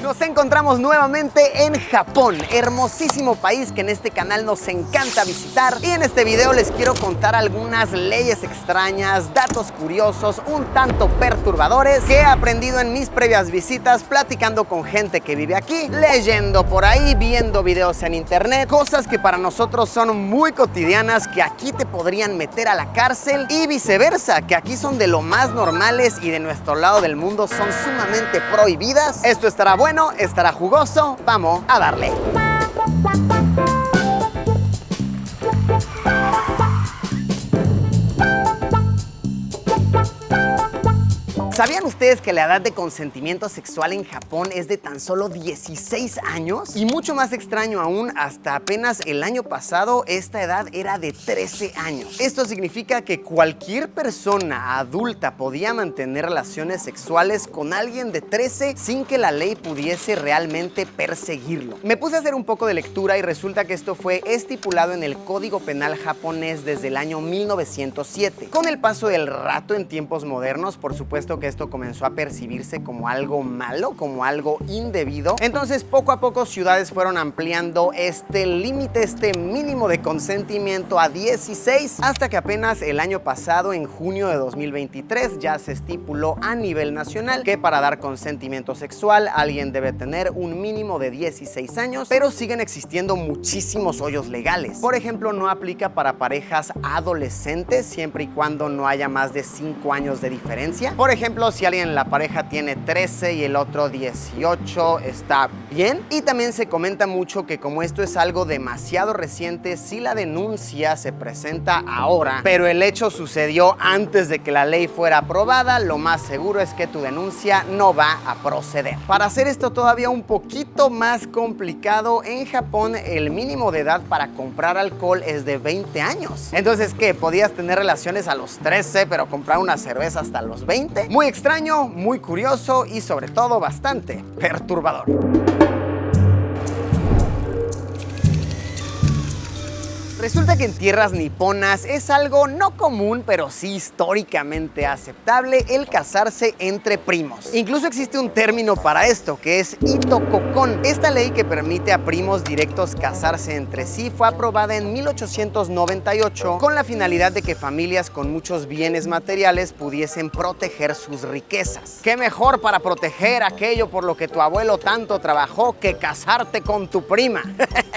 Nos encontramos nuevamente en Japón, hermosísimo país que en este canal nos encanta visitar, y en este video les quiero contar algunas leyes extrañas, datos curiosos, un tanto perturbadores que he aprendido en mis previas visitas, platicando con gente que vive aquí, leyendo por ahí, viendo videos en internet, cosas que para nosotros son muy cotidianas que aquí te podrían meter a la cárcel y viceversa, que aquí son de lo más normales y de nuestro lado del mundo son sumamente prohibidas. Esto estará bueno, estará jugoso, vamos a darle. ¿Sabían ustedes que la edad de consentimiento sexual en Japón es de tan solo 16 años? Y mucho más extraño aún, hasta apenas el año pasado esta edad era de 13 años. Esto significa que cualquier persona adulta podía mantener relaciones sexuales con alguien de 13 sin que la ley pudiese realmente perseguirlo. Me puse a hacer un poco de lectura y resulta que esto fue estipulado en el Código Penal japonés desde el año 1907. Con el paso del rato en tiempos modernos, por supuesto que esto comenzó a percibirse como algo malo, como algo indebido. Entonces, poco a poco, ciudades fueron ampliando este límite, este mínimo de consentimiento a 16, hasta que apenas el año pasado, en junio de 2023, ya se estipuló a nivel nacional que para dar consentimiento sexual alguien debe tener un mínimo de 16 años, pero siguen existiendo muchísimos hoyos legales. Por ejemplo, no aplica para parejas adolescentes siempre y cuando no haya más de 5 años de diferencia. Por ejemplo, si alguien en la pareja tiene 13 y el otro 18, está bien. Y también se comenta mucho que como esto es algo demasiado reciente, si la denuncia se presenta ahora, pero el hecho sucedió antes de que la ley fuera aprobada, lo más seguro es que tu denuncia no va a proceder. Para hacer esto todavía un poquito más complicado, en Japón el mínimo de edad para comprar alcohol es de 20 años. Entonces, ¿qué? ¿Podías tener relaciones a los 13 pero comprar una cerveza hasta los 20? Muy extraño, muy curioso y sobre todo bastante perturbador. Resulta que en tierras niponas es algo no común, pero sí históricamente aceptable el casarse entre primos. Incluso existe un término para esto, que es itokokon. Esta ley que permite a primos directos casarse entre sí fue aprobada en 1898 con la finalidad de que familias con muchos bienes materiales pudiesen proteger sus riquezas. ¿Qué mejor para proteger aquello por lo que tu abuelo tanto trabajó que casarte con tu prima?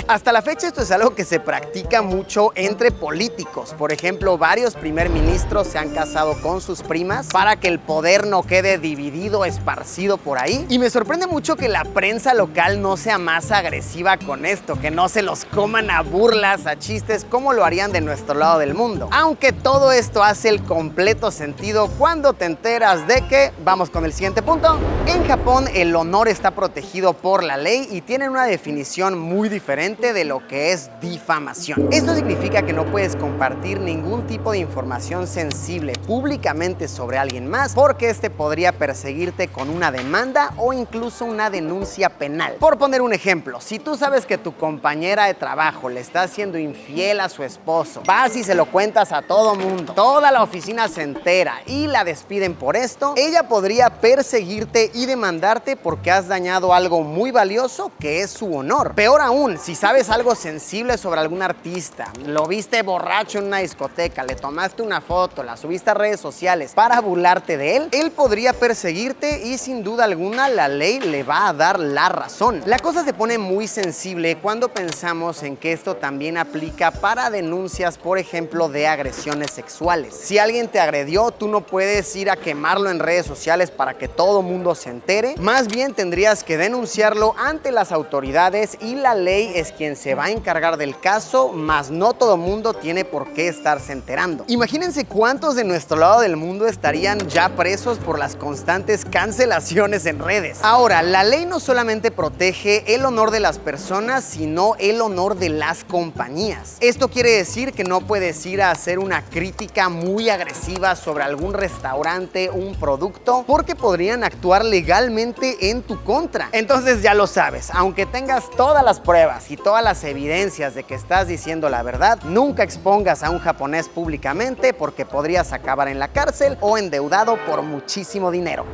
Hasta la fecha esto es algo que se practica mucho entre políticos. Por ejemplo, varios primer ministros se han casado con sus primas para que el poder no quede dividido, esparcido por ahí. Y me sorprende mucho que la prensa local no sea más agresiva con esto, que no se los coman a burlas, a chistes, como lo harían de nuestro lado del mundo. Aunque todo esto hace el completo sentido cuando te enteras de que, vamos con el siguiente punto, en Japón el honor está protegido por la ley y tienen una definición muy diferente de lo que es difamación. Esto significa que no puedes compartir ningún tipo de información sensible públicamente sobre alguien más, porque este podría perseguirte con una demanda o incluso una denuncia penal. Por poner un ejemplo, si tú sabes que tu compañera de trabajo le está siendo infiel a su esposo, vas y se lo cuentas a todo mundo, toda la oficina se entera y la despiden por esto, ella podría perseguirte y demandarte porque has dañado algo muy valioso que es su honor. Peor aún, si sabes algo sensible sobre algún artista, lo viste borracho en una discoteca, le tomaste una foto, la subiste a redes sociales para burlarte de él, él podría perseguirte y sin duda alguna la ley le va a dar la razón. La cosa se pone muy sensible cuando pensamos en que esto también aplica para denuncias, por ejemplo, de agresiones sexuales. Si alguien te agredió, tú no puedes ir a quemarlo en redes sociales para que todo mundo se entere. Más bien tendrías que denunciarlo ante las autoridades y la ley es quien se va a encargar del caso, más no todo mundo tiene por qué estarse enterando. Imagínense cuántos de nuestro lado del mundo estarían ya presos por las constantes cancelaciones en redes. Ahora, la ley no solamente protege el honor de las personas, sino el honor de las compañías. Esto quiere decir que no puedes ir a hacer una crítica muy agresiva sobre algún restaurante, un producto, porque podrían actuar legalmente en tu contra. Entonces ya lo sabes, aunque tengas todas las pruebas y todas las evidencias de que estás diciendo la verdad, nunca expongas a un japonés públicamente porque podrías acabar en la cárcel o endeudado por muchísimo dinero.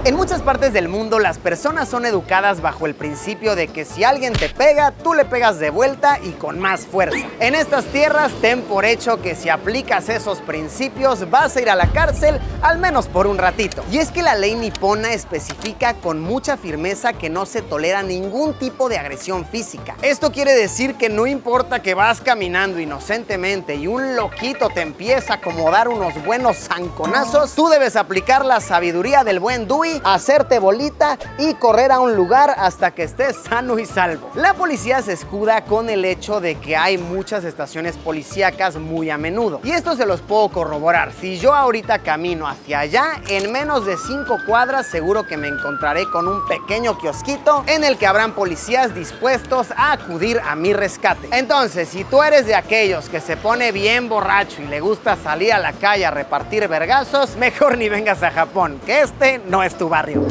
En muchas partes del mundo las personas son educadas bajo el principio de que si alguien te pega, tú le pegas de vuelta y con más fuerza. En estas tierras ten por hecho que si aplicas esos principios vas a ir a la cárcel al menos por un ratito. Y es que la ley nipona especifica con mucha firmeza que no se tolera ningún tipo de agresión física. Esto quiere decir que no importa que vas caminando inocentemente y un loquito te empieza a acomodar unos buenos zanconazos, tú debes aplicar la sabiduría del buen Dewey, hacerte bolita y correr a un lugar hasta que estés sano y salvo. La policía se escuda con el hecho de que hay muchas estaciones policíacas muy a menudo. Y esto se los puedo corroborar. Si yo ahorita camino hacia allá, en menos de 5 cuadras seguro que me encontraré con un pequeño kiosquito en el que habrán policías dispuestos a acudir a mi rescate. Entonces, si tú eres de aquellos que se pone bien borracho y le gusta salir a la calle a repartir vergazos, mejor ni vengas a Japón, que este no es tu barrio.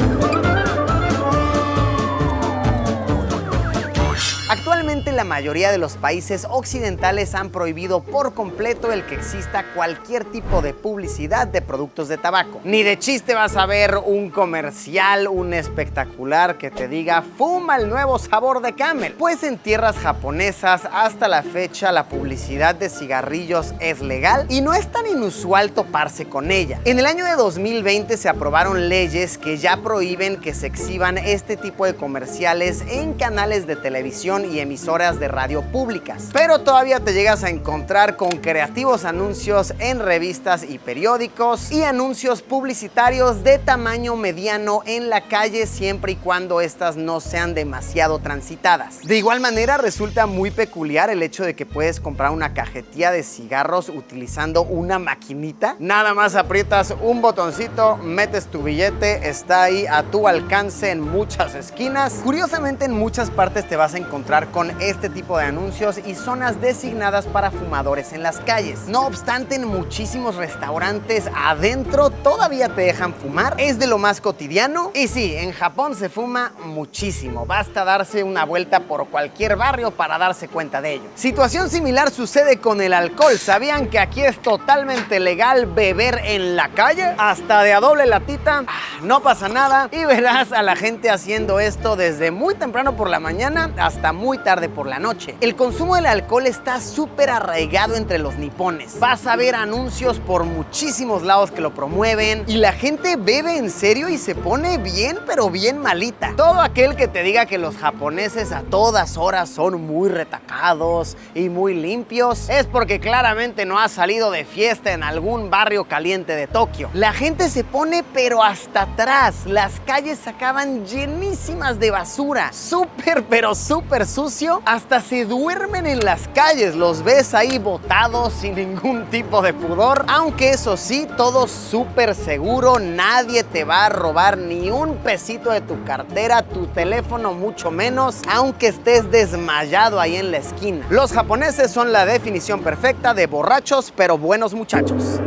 Actualmente la mayoría de los países occidentales han prohibido por completo el que exista cualquier tipo de publicidad de productos de tabaco. Ni de chiste vas a ver un comercial, un espectacular que te diga fuma el nuevo sabor de Camel. Pues en tierras japonesas hasta la fecha la publicidad de cigarrillos es legal y no es tan inusual toparse con ella. En el año de 2020 se aprobaron leyes que ya prohíben que se exhiban este tipo de comerciales en canales de televisión y emisoras de radio públicas. Pero todavía te llegas a encontrar con creativos anuncios en revistas y periódicos y anuncios publicitarios de tamaño mediano en la calle siempre y cuando estas no sean demasiado transitadas. De igual manera resulta muy peculiar el hecho de que puedes comprar una cajetilla de cigarros utilizando una maquinita. Nada más aprietas un botoncito, metes tu billete, está ahí a tu alcance en muchas esquinas. Curiosamente en muchas partes te vas a encontrar con este tipo de anuncios y zonas designadas para fumadores en las calles. No obstante, en muchísimos restaurantes adentro todavía te dejan fumar. Es de lo más cotidiano y sí, en Japón se fuma muchísimo. Basta darse una vuelta por cualquier barrio para darse cuenta de ello. Situación similar sucede con el alcohol. ¿Sabían que aquí es totalmente legal beber en la calle? Hasta de a doble latita. No pasa nada y verás a la gente haciendo esto desde muy temprano por la mañana hasta muy tarde por la noche. El consumo del alcohol está súper arraigado entre los nipones. Vas a ver anuncios por muchísimos lados que lo promueven y la gente bebe en serio y se pone bien, pero bien malita. Todo aquel que te diga que los japoneses a todas horas son muy retacados y muy limpios es porque claramente no ha salido de fiesta en algún barrio caliente de Tokio. La gente se pone pero hasta atrás. Las calles acaban llenísimas de basura. Súper, pero súper sucio. Hasta se duermen en las calles. Los ves ahí botados sin ningún tipo de pudor. Aunque eso sí, todo súper seguro. Nadie te va a robar ni un pesito de tu cartera, tu teléfono mucho menos, aunque estés desmayado ahí en la esquina. Los japoneses son la definición perfecta de borrachos pero buenos muchachos.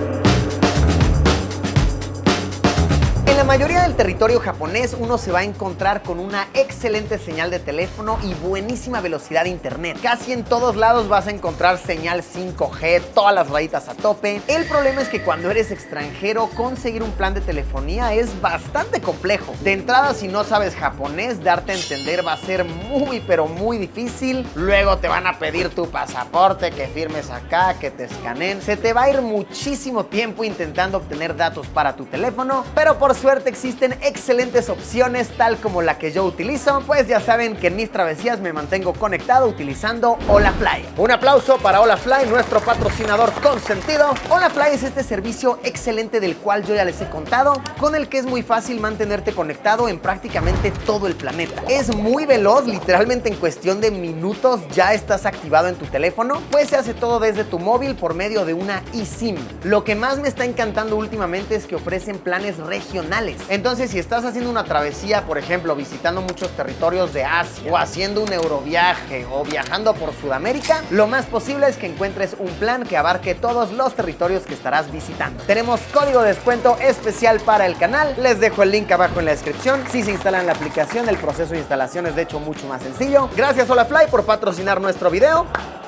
En la mayoría del territorio japonés uno se va a encontrar con una excelente señal de teléfono y buenísima velocidad de internet. Casi en todos lados vas a encontrar señal 5G, todas las rayitas a tope. El problema es que cuando eres extranjero conseguir un plan de telefonía es bastante complejo. De entrada, si no sabes japonés, darte a entender va a ser muy pero muy difícil. Luego te van a pedir tu pasaporte, que firmes acá, que te escaneen. Se te va a ir muchísimo tiempo intentando obtener datos para tu teléfono, pero por suerte existen excelentes opciones tal como la que yo utilizo, pues ya saben que en mis travesías me mantengo conectado utilizando Holafly. Un aplauso para Holafly, nuestro patrocinador consentido. Holafly es este servicio excelente del cual yo ya les he contado, con el que es muy fácil mantenerte conectado en prácticamente todo el planeta. Es muy veloz, literalmente en cuestión de minutos ya estás activado en tu teléfono, pues se hace todo desde tu móvil por medio de una eSIM. Lo que más me está encantando últimamente es que ofrecen planes regionales. Entonces, si estás haciendo una travesía, por ejemplo, visitando muchos territorios de Asia o haciendo un euroviaje o viajando por Sudamérica, lo más posible es que encuentres un plan que abarque todos los territorios que estarás visitando. Tenemos código de descuento especial para el canal. Les dejo el link abajo en la descripción. Si se instalan la aplicación, el proceso de instalación es de hecho mucho más sencillo. Gracias Holafly por patrocinar nuestro video.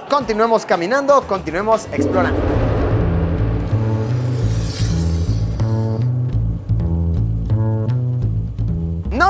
Continuemos caminando, continuemos explorando.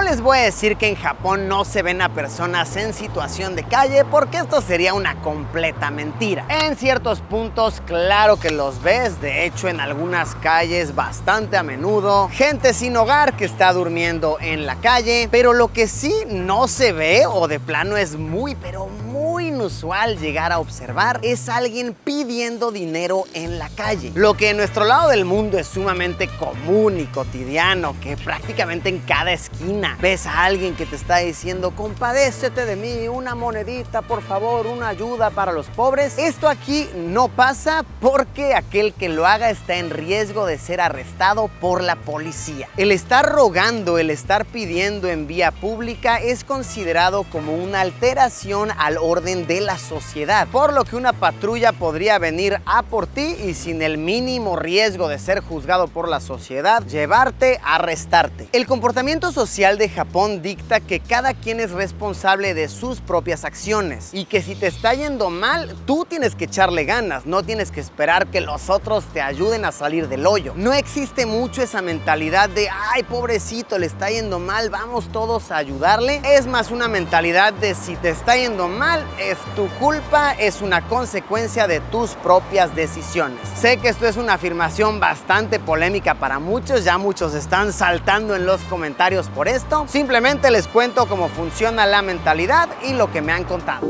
les voy a decir que en Japón no se ven a personas en situación de calle porque esto sería una completa mentira. En ciertos puntos, claro que los ves, de hecho en algunas calles bastante a menudo, gente sin hogar que está durmiendo en la calle, pero lo que sí no se ve o de plano es muy, pero muy inusual llegar a observar es alguien pidiendo dinero en la calle. Lo que en nuestro lado del mundo es sumamente común y cotidiano, que prácticamente en cada esquina ves a alguien que te está diciendo compadécete de mí, una monedita por favor, una ayuda para los pobres. Esto aquí no pasa porque aquel que lo haga está en riesgo de ser arrestado por la policía. El estar rogando, el estar pidiendo en vía pública es considerado como una alteración al orden de la sociedad, por lo que una patrulla podría venir a por ti y sin el mínimo riesgo de ser juzgado por la sociedad, llevarte, arrestarte. El comportamiento social de Japón dicta que cada quien es responsable de sus propias acciones y que si te está yendo mal, tú tienes que echarle ganas, no tienes que esperar que los otros te ayuden a salir del hoyo. No existe mucho esa mentalidad de ay, pobrecito, le está yendo mal, vamos todos a ayudarle. Es más una mentalidad de si te está yendo mal, es tu culpa, es una consecuencia de tus propias decisiones. Sé que esto es una afirmación bastante polémica para muchos, ya muchos están saltando en los comentarios por esto. Simplemente les cuento cómo funciona la mentalidad y lo que me han contado.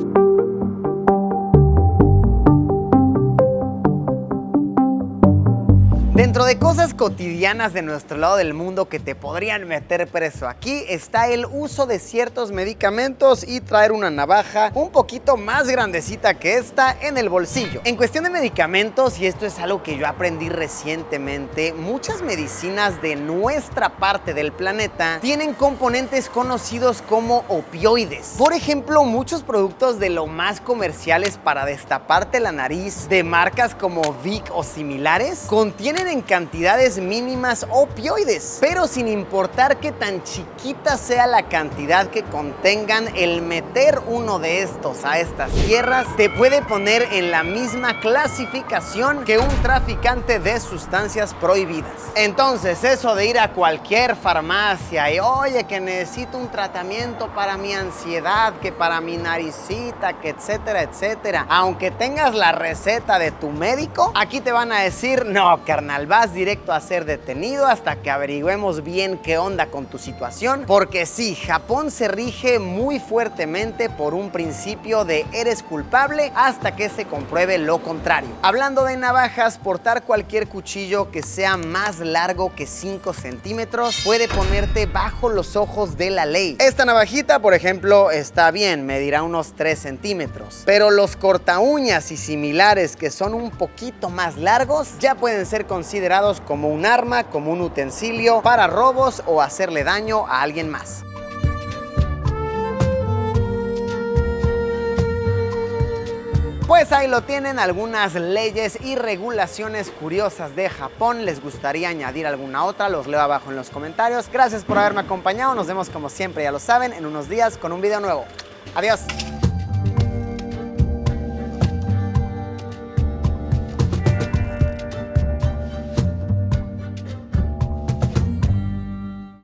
Dentro de cosas cotidianas de nuestro lado del mundo que te podrían meter preso aquí está el uso de ciertos medicamentos y traer una navaja un poquito más grandecita que esta en el bolsillo. En cuestión de medicamentos, y esto es algo que yo aprendí recientemente, muchas medicinas de nuestra parte del planeta tienen componentes conocidos como opioides. Por ejemplo, muchos productos de lo más comerciales para destaparte la nariz de marcas como Vic o similares contienen en cantidades mínimas opioides, pero sin importar qué tan chiquita sea la cantidad que contengan, el meter uno de estos a estas tierras te puede poner en la misma clasificación que un traficante de sustancias prohibidas. Entonces eso de ir a cualquier farmacia y oye que necesito un tratamiento para mi ansiedad, que para mi naricita, que etcétera, etcétera, aunque tengas la receta de tu médico, aquí te van a decir no, carnal, vas directo a ser detenido hasta que averigüemos bien qué onda con tu situación, porque sí, Japón se rige muy fuertemente por un principio de eres culpable hasta que se compruebe lo contrario. Hablando de navajas, portar cualquier cuchillo que sea más largo que 5 centímetros puede ponerte bajo los ojos de la ley. Esta navajita, por ejemplo, está bien, medirá unos 3 centímetros, pero los corta uñas y similares que son un poquito más largos ya pueden ser considerados como un arma, como un utensilio para robos o hacerle daño a alguien más. Pues ahí lo tienen, algunas leyes y regulaciones curiosas de Japón. ¿Les gustaría añadir alguna otra? Los leo abajo en los comentarios. Gracias por haberme acompañado. Nos vemos como siempre, ya lo saben, en unos días con un video nuevo. Adiós.